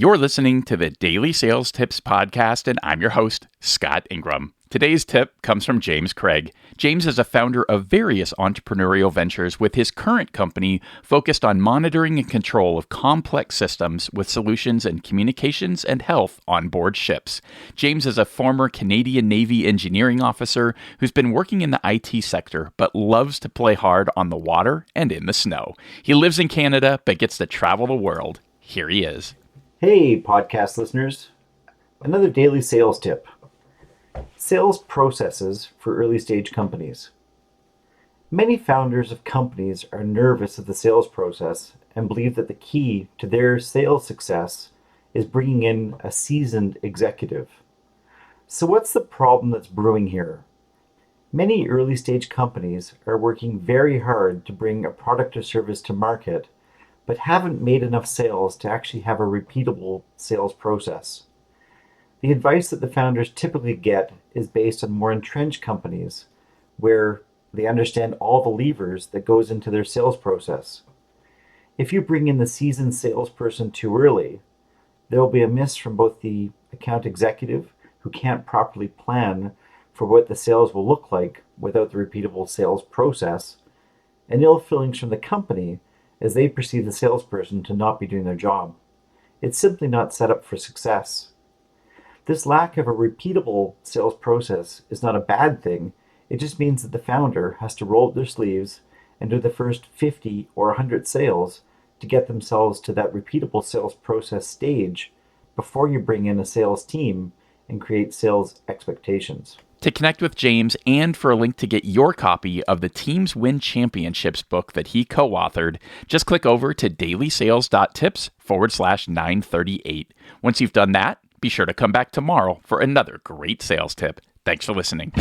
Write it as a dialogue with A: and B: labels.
A: You're listening to the Daily Sales Tips podcast, and I'm your host, Scott Ingram. Today's tip comes from James Craig. James is a founder of various entrepreneurial ventures, with his current company focused on monitoring and control of complex systems with solutions in communications and health on board ships. James is a former Canadian Navy engineering officer who's been working in the IT sector but loves to play hard on the water and in the snow. He lives in Canada but gets to travel the world. Here he is.
B: Hey, podcast listeners. Another daily sales tip. Sales processes for early stage companies. Many founders of companies are nervous of the sales process and believe that the key to their sales success is bringing in a seasoned executive. So what's the problem that's brewing here? Many early stage companies are working very hard to bring a product or service to market, but haven't made enough sales to actually have a repeatable sales process. The advice that the founders typically get is based on more entrenched companies where they understand all the levers that goes into their sales process. If you bring in the seasoned salesperson too early, there will be a miss from both the account executive, who can't properly plan for what the sales will look like without the repeatable sales process, and ill feelings from the company as they perceive the salesperson to not be doing their job. It's simply not set up for success. This lack of a repeatable sales process is not a bad thing. It just means that the founder has to roll up their sleeves and do the first 50 or 100 sales to get themselves to that repeatable sales process stage before you bring in a sales team and create sales expectations.
A: To connect with James and for a link to get your copy of the Teams Win Championships book that he co-authored, just click over to DailySales.Tips/938. Once you've done that, be sure to come back tomorrow for another great sales tip. Thanks for listening.